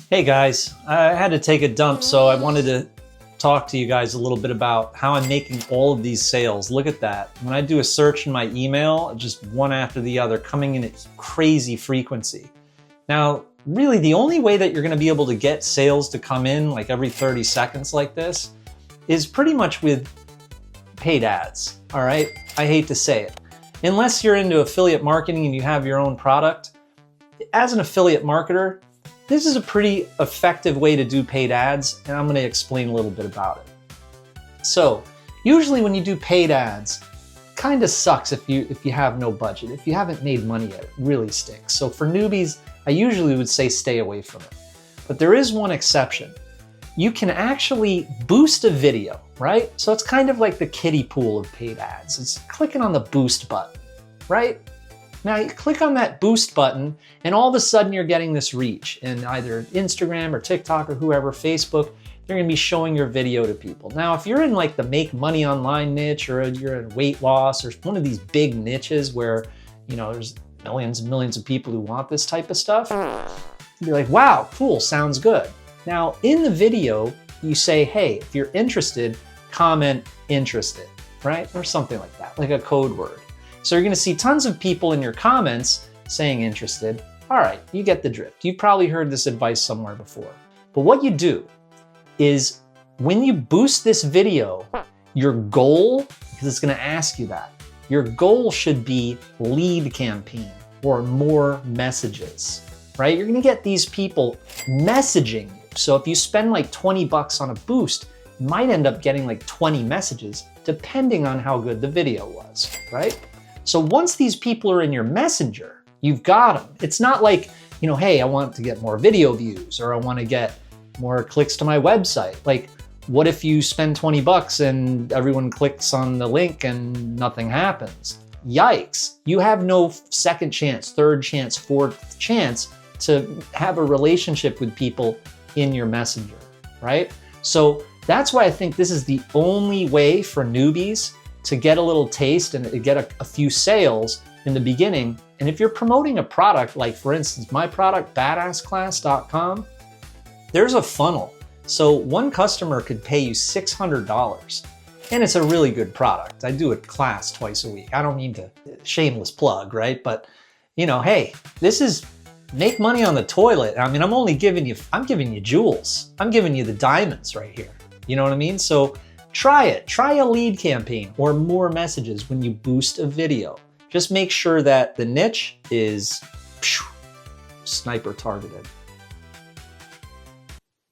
Hey guys, I had to take a dump, so I wanted to talk to you guys a little bit about how I'm making all of these sales. Look at that. When I do a search in my email, just one after the other, coming in at crazy frequency. Now, really the only way that you're gonna be able to get sales to come in like every 30 seconds like this is pretty much with paid ads, all right? I hate to say it. Unless you're into affiliate marketing and you have your own product, as an affiliate marketer, this is a pretty effective way to do paid ads, and I'm gonna explain a little bit about it. So, usually when you do paid ads, kind of sucks if you have no budget. If you haven't made money yet, it really stinks. So for newbies, I usually would say stay away from it. But there is one exception. You can actually boost a video, right? So it's kind of like the kiddie pool of paid ads. It's clicking on the boost button, right? Now you click on that boost button and all of a sudden you're getting this reach in either Instagram or TikTok or whoever, Facebook, they're gonna be showing your video to people. Now, if you're in like the make money online niche or you're in weight loss or one of these big niches where, you know, there's millions and millions of people who want this type of stuff, you're like, wow, cool, sounds good. Now in the video, you say, hey, if you're interested, comment interested, right? Or something like that, like a code word. So you're gonna see tons of people in your comments saying interested. All right, you get the drift. You've probably heard this advice somewhere before. But what you do is when you boost this video, your goal, because it's gonna ask you that, your goal should be lead campaign or more messages, right? You're gonna get these people messaging you. So if you spend like 20 bucks on a boost, you might end up getting like 20 messages depending on how good the video was, right? So once these people are in your messenger, you've got them. It's not like, you know, hey, I want to get more video views or I want to get more clicks to my website. Like, what if you spend 20 bucks and everyone clicks on the link and nothing happens? Yikes. You have no second chance, third chance, fourth chance to have a relationship with people in your messenger, right? So that's why I think this is the only way for newbies to get a little taste and get a few sales in the beginning. And if you're promoting a product, like for instance, my product, badassclass.com, there's a funnel. So one customer could pay you $600 and it's a really good product. I do a class twice a week. I don't mean to, shameless plug, right? But you know, hey, this is make money on the toilet. I mean, I'm giving you jewels. I'm giving you the diamonds right here. You know what I mean? So try it. Try a lead campaign or more messages when you boost a video. Just make sure that the niche is sniper targeted.